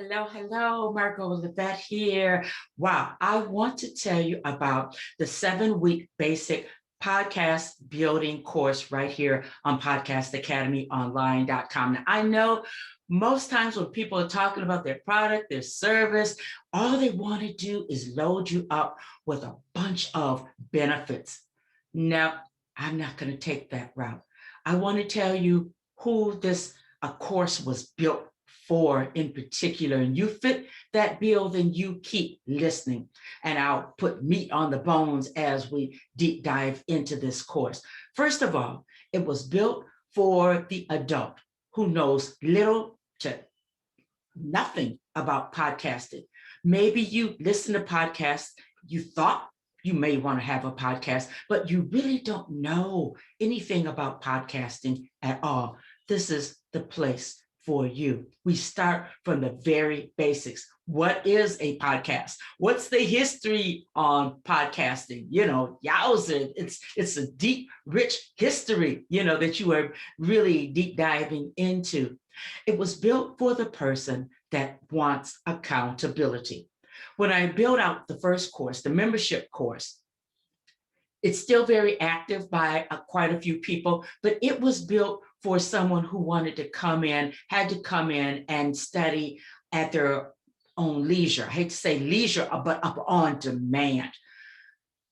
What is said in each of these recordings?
Hello, hello, Margot Levette here. Wow, I want to tell you about the 7-week basic podcast building course right here on podcastacademyonline.com. Now, I know most times when people are talking about their product, their service, all they want to do is load you up with a bunch of benefits. No, I'm not going to take that route. I want to tell you who this a course was built for in particular, and you fit that bill, then you keep listening. And I'll put meat on the bones as we deep dive into this course. First of all, it was built for the adult who knows little to nothing about podcasting. Maybe you listen to podcasts, you thought you may want to have a podcast, but you really don't know anything about podcasting at all. This is the place for you. We start from the very basics. What is a podcast? What's the history on podcasting? Yowza, it's a deep, rich history, that you are really deep diving into. It was built for the person that wants accountability. When I built out the first course, the membership course, it's still very active by quite a few people, but it was built for someone who wanted to come in, had to come in and study at their own leisure. I hate to say leisure, but up on demand.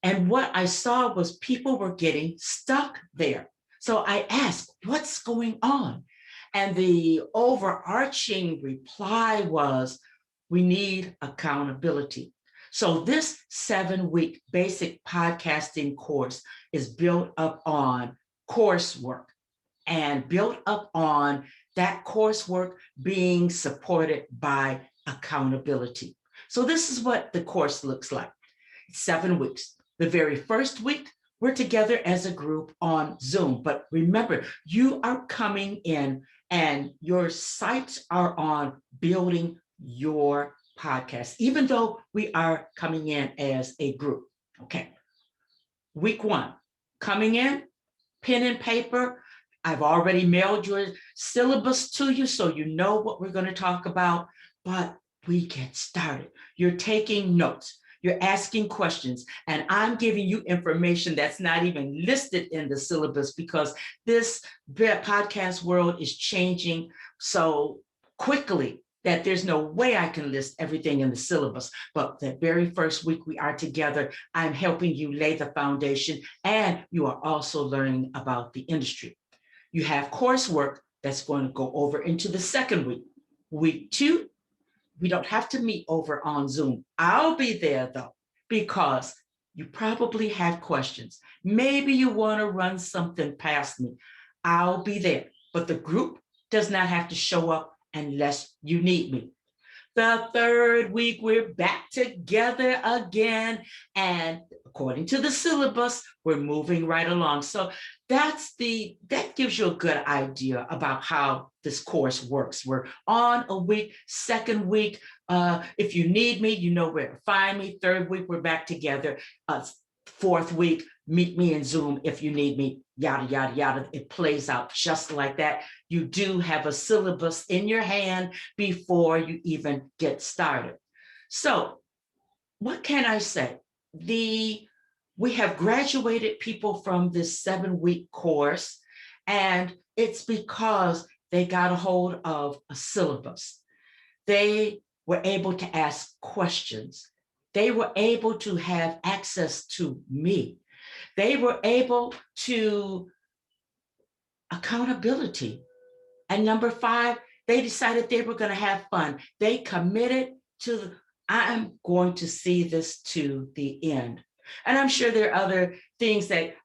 And what I saw was people were getting stuck there. So I asked, what's going on? And the overarching reply was, we need accountability. So this 7-week basic podcasting course is built up on coursework and built up on that coursework being supported by accountability. So this is what the course looks like. 7 weeks. The very first week, we're together as a group on Zoom. But remember, you are coming in and your sights are on building your podcast, even though we are coming in as a group. Okay. Week 1, coming in, pen and paper. I've already mailed your syllabus to you, so you know what we're going to talk about, but we get started. You're taking notes. You're asking questions, and I'm giving you information that's not even listed in the syllabus because this podcast world is changing so quickly that there's no way I can list everything in the syllabus. But the very first week we are together, I'm helping you lay the foundation, and you are also learning about the industry. You have coursework that's going to go over into the second week. Week 2, we don't have to meet over on Zoom. I'll be there though, because you probably have questions. Maybe you want to run something past me. I'll be there, but the group does not have to show up unless you need me. The third week, we're back together again. And according to the syllabus, we're moving right along. So that gives you a good idea about how this course works. We're on a week, second week. If you need me, you know where to find me. Third week, we're back together. Fourth week, meet me in Zoom if you need me, yada, yada, yada. It plays out just like that. You do have a syllabus in your hand before you even get started. So what can I say? We have graduated people from this 7-week course, and it's because they got a hold of a syllabus. They were able to ask questions. They were able to have access to me. They were able to accountability. And number 5, they decided they were going to have fun. They committed to, I'm going to see this to the end. And I'm sure there are other things that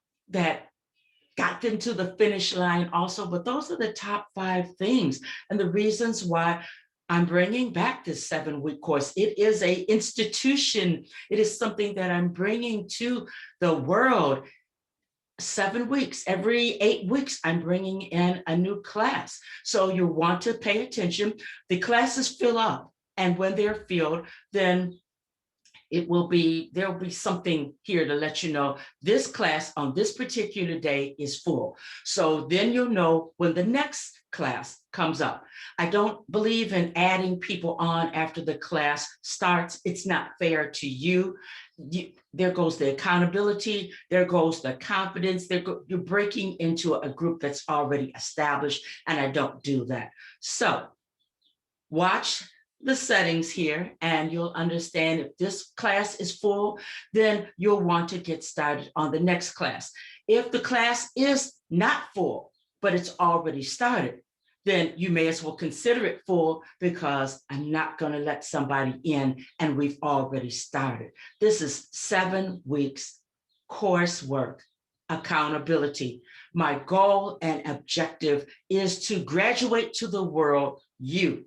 got them to the finish line also, but those are the top 5 things and the reasons why I'm bringing back this 7-week course. It is an institution. It is something that I'm bringing to the world. 7 weeks, every 8 weeks, I'm bringing in a new class. So you want to pay attention. The classes fill up. And when they're filled, then there'll be something here to let you know this class on this particular day is full. So then you'll know when the next class comes up. I don't believe in adding people on after the class starts. It's not fair to you. There goes the accountability, there goes the confidence, you're breaking into a group that's already established, and I don't do that. So watch the settings here and you'll understand if this class is full, then you'll want to get started on the next class. If the class is not full, but it's already started, then you may as well consider it full, because I'm not going to let somebody in and we've already started. This is 7 weeks coursework, accountability. My goal and objective is to graduate to the world, you,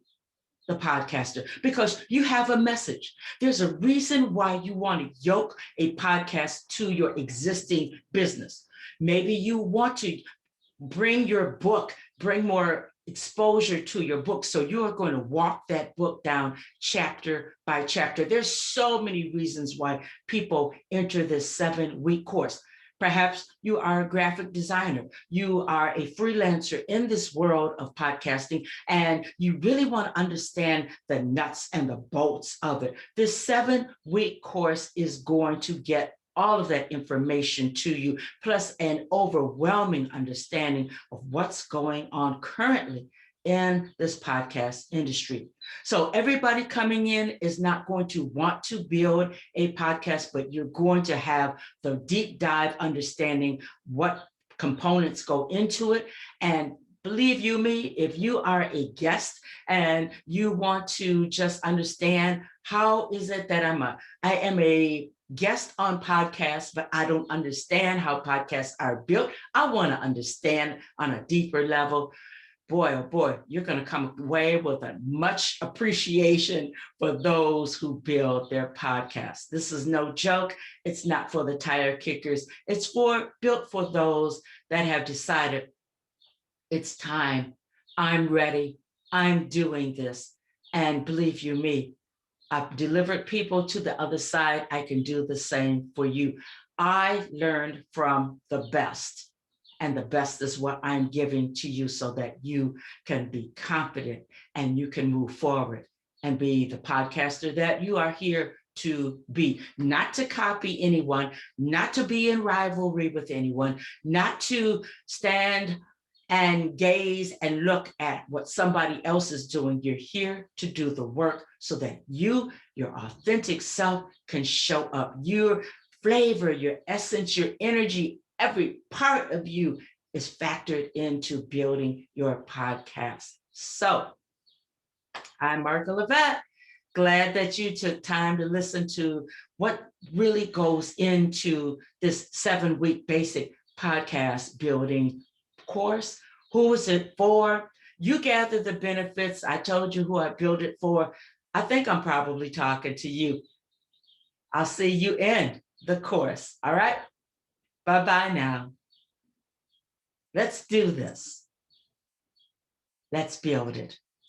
the podcaster, because you have a message. There's a reason why you want to yoke a podcast to your existing business. Maybe you want to bring your book, bring more exposure to your book. So you are going to walk that book down chapter by chapter. There's so many reasons why people enter this 7-week course. Perhaps you are a graphic designer. You are a freelancer in this world of podcasting, and you really want to understand the nuts and the bolts of it. This 7-week course is going to get all of that information to you, plus an overwhelming understanding of what's going on currently in this podcast industry. So everybody coming in is not going to want to build a podcast, but you're going to have the deep dive understanding what components go into it. And believe you me, if you are a guest and you want to just understand how is it that I am a guest on podcasts, but I don't understand how podcasts are built, I want to understand on a deeper level. Boy, oh boy, you're going to come away with a much appreciation for those who build their podcasts. This is no joke. It's not for the tire kickers. It's built for those that have decided it's time. I'm ready. I'm doing this. And believe you me, I've delivered people to the other side. I can do the same for you. I learned from the best, and the best is what I'm giving to you so that you can be confident and you can move forward and be the podcaster that you are here to be. Not to copy anyone, not to be in rivalry with anyone, not to stand and gaze and look at what somebody else is doing. You're here to do the work so that you, your authentic self, can show up. Your flavor, your essence, your energy, every part of you is factored into building your podcast. So I'm Martha Levette. Glad that you took time to listen to what really goes into this 7-week basic podcast building course. Who is it for? You gather the benefits. I told you who I built it for. I think I'm probably talking to you. I'll see you in the course. All right. Bye-bye now. Let's do this. Let's build it.